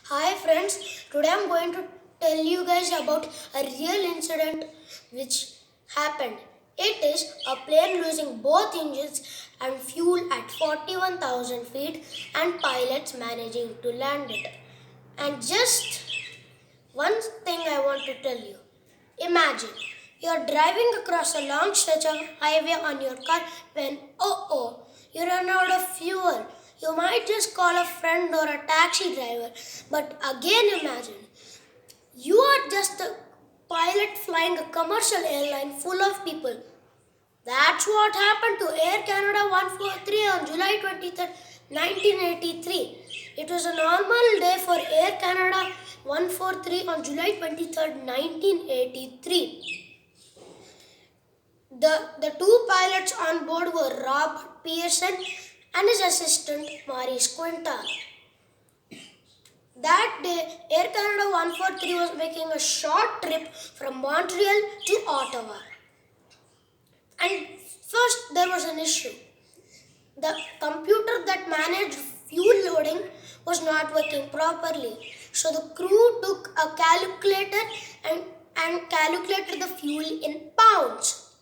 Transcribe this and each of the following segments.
Hi friends, today I'm going to tell you guys about a real incident which happened. It is a plane losing both engines and fuel at 41,000 feet and pilots managing to land it. And just one thing I want to tell you. Imagine you're driving across a long stretch of highway on your car when, you run out of fuel. You might just call a friend or a taxi driver. But again, imagine you are just a pilot flying a commercial airline full of people. That's what happened to Air Canada 143 on July 23rd, 1983. It was a normal day for Air Canada 143 on July 23rd, 1983. The two pilots on board were Robert Pearson and his assistant Maurice Quintal. That day, Air Canada 143 was making a short trip from Montreal to Ottawa. And first, there was an issue. The computer that managed fuel loading was not working properly. So the crew took a calculator and calculated the fuel in pounds.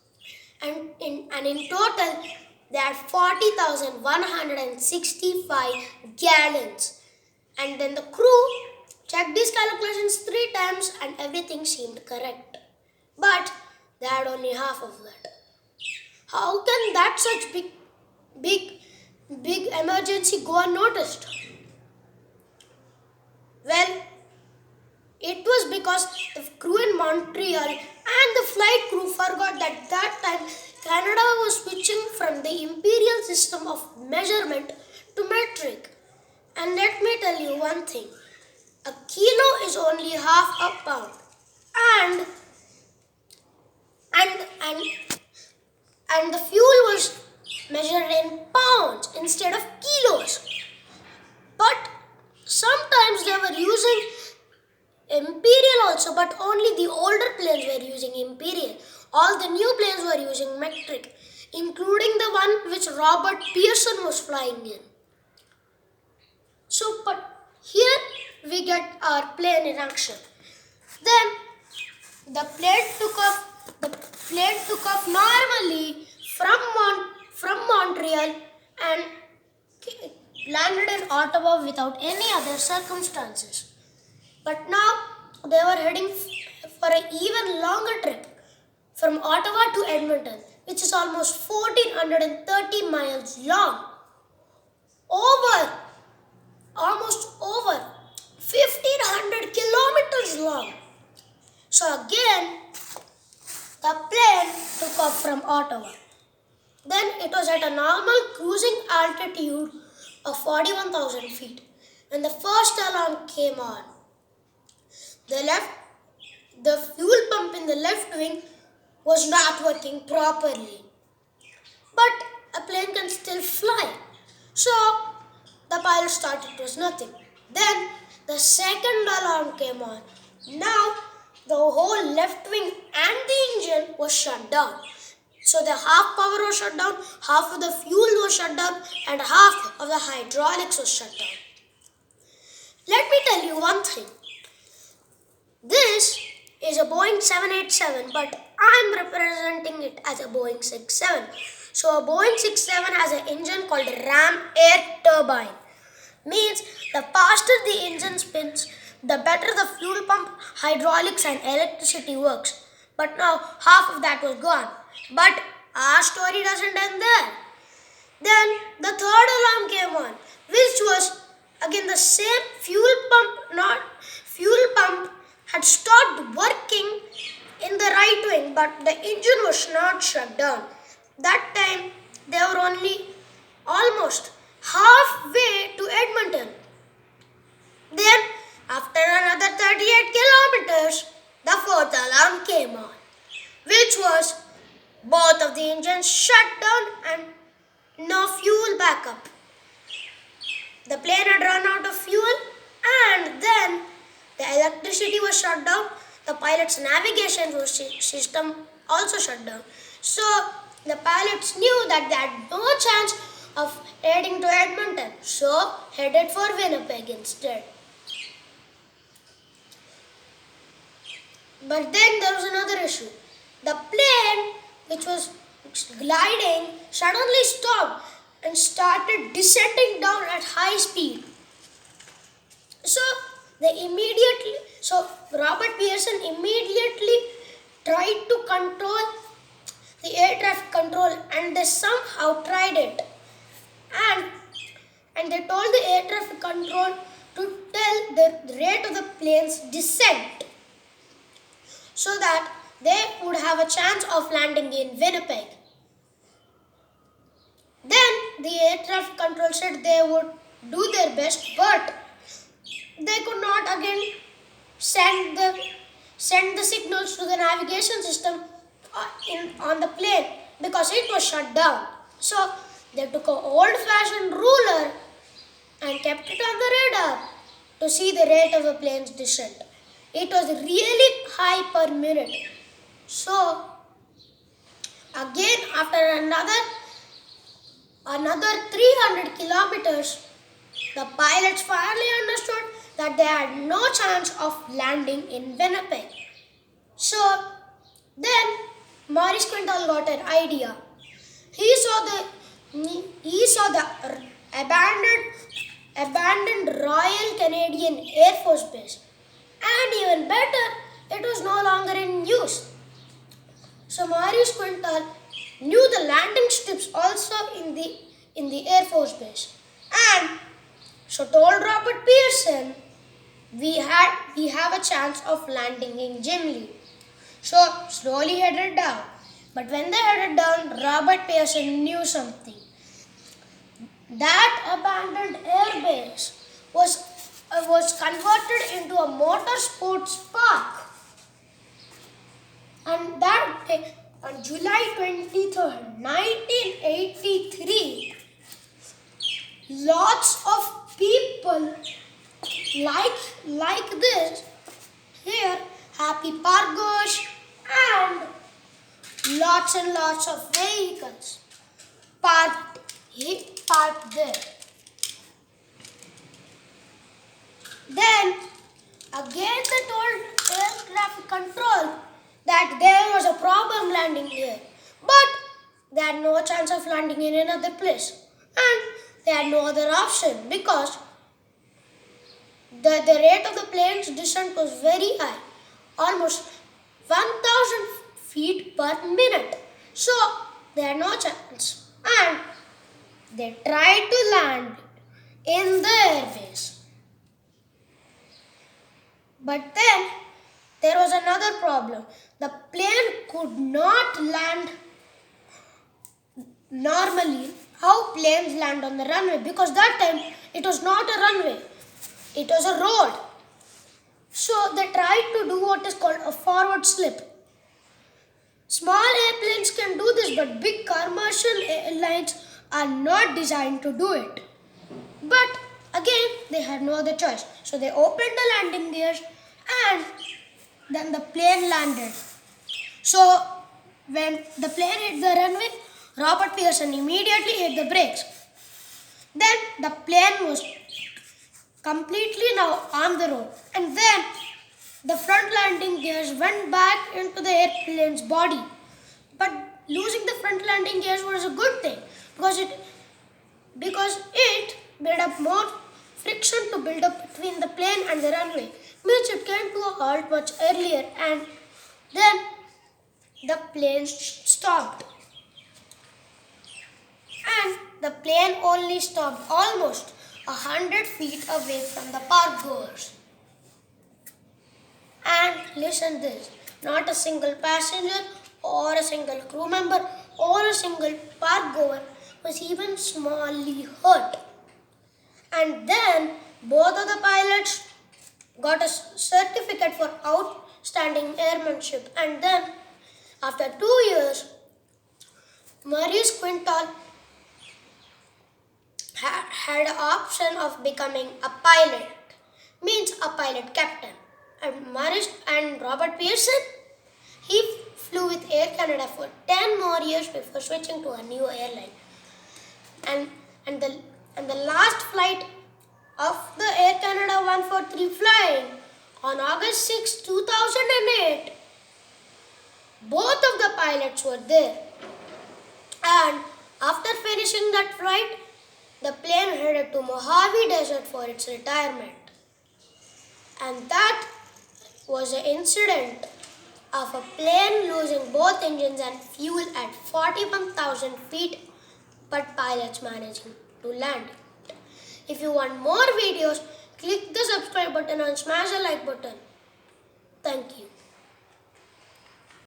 And in total, they had 40,165 gallons. And then the crew checked these calculations 3 times and everything seemed correct. But they had only half of that. How can that such big emergency go unnoticed? Well, it was because the crew in Montreal and the flight crew forgot that time Canada was switching from the imperial system of measurement to metric. And let me tell you one thing. A kilo is only half a pound. And the fuel was measured in pounds instead of kilos. But sometimes they were using imperial also, but only the older planes were using imperial. All the new planes were using metric, including the one which Robert Pearson was flying in. So, but here we get our plane in action. Then the plane took off. Normally from Montreal and landed in Ottawa without any other circumstances. But now they were heading for an even longer trip from Ottawa to Edmonton, which is almost 1,430 miles long. Almost over 1,500 kilometers long. So again, the plane took off from Ottawa. Then it was at a normal cruising altitude of 41,000 feet when the first alarm came on. The fuel pump in the left wing was not working properly. But a plane can still fly. So the pilot thought it was nothing. Then the second alarm came on. Now the whole left wing and the engine was shut down. So the half power was shut down, half of the fuel was shut down, and half of the hydraulics was shut down. Let me tell you one thing. This is a Boeing 787, but I'm representing it as a Boeing 67. So a Boeing 67 has an engine called ram air turbine. Means the faster the engine spins, the better the fuel pump, hydraulics and electricity works. But now half of that was gone. But our story doesn't end there. Then the third alarm came on, which was again the same fuel pump had stopped working in the right wing, but the engine was not shut down. That time they were only almost halfway to Edmonton. Then after another 38 kilometers, the fourth alarm came on, which was both of the engines shut down and no fuel backup. The plane had run out of fuel and then the electricity was shut down. The pilot's navigation system also shut down. So the pilots knew that they had no chance of heading to Edmonton, so headed for Winnipeg instead. But then there was another issue. The plane, which was gliding, suddenly stopped and started descending down at high speed. So Robert Pearson immediately tried to control the air traffic control, and they somehow tried it. And they told the air traffic control to tell the rate of the plane's descent so that they would have a chance of landing in Winnipeg. Then the air traffic control said they would do their best, but they could not again send the signals to the navigation system on the plane because it was shut down. So they took an old-fashioned ruler and kept it on the radar to see the rate of the plane's descent. It was really high per minute. So again, after another 300 kilometers, the pilots finally understood that they had no chance of landing in Winnipeg. So then Maurice Quintal got an idea. He saw the abandoned Royal Canadian Air Force Base, and even better, it was no longer in use. So Maurice Quintal knew the landing strips also in the Air Force Base, and so told Robert Pearson, we have a chance of landing in Gimli. So slowly headed down. But when they headed down, Robert Pearson knew something. That abandoned air base was converted into a motorsports park. And that day, on July 23rd, 1983, lots of people like this here, happy parkgoers and lots of vehicles parked there. Then again they told air traffic control that there was a problem landing here, but they had no chance of landing in another place, and they had no other option because the rate of the plane's descent was very high, almost 1,000 feet per minute. So they had no chance, and they tried to land in the airbase. But then there was another problem. The plane could not land normally how planes land on the runway, because that time it was not a runway, it was a road. So they tried to do what is called a forward slip. Small airplanes can do this, but big commercial airlines are not designed to do it. But again, they had no other choice. So they opened the landing gears and then the plane landed. So when the plane hit the runway, Robert Pearson immediately hit the brakes. Then the plane was completely now on the road. And then the front landing gears went back into the airplane's body. But losing the front landing gears was a good thing because it built up more friction to build up between the plane and the runway. Means it came to a halt much earlier, and then the plane stopped. And the plane only stopped almost 100 feet away from the parkgoers. And listen this, not a single passenger or a single crew member or a single parkgoer was even smallly hurt. And then both of the pilots got a certificate for outstanding airmanship. And then after 2 years, Maurice Quintal had an option of becoming a pilot, means a pilot captain. And Maurice and Robert Pearson, he flew with Air Canada for 10 more years before switching to a new airline. And the last flight of the Air Canada 143 flying On August 6, 2008, both of the pilots were there. And after finishing that flight, the plane headed to Mojave Desert for its retirement. And that was an incident of a plane losing both engines and fuel at 41,000 feet, but pilots managing to land. If you want more videos, click the subscribe button and smash the like button. Thank you.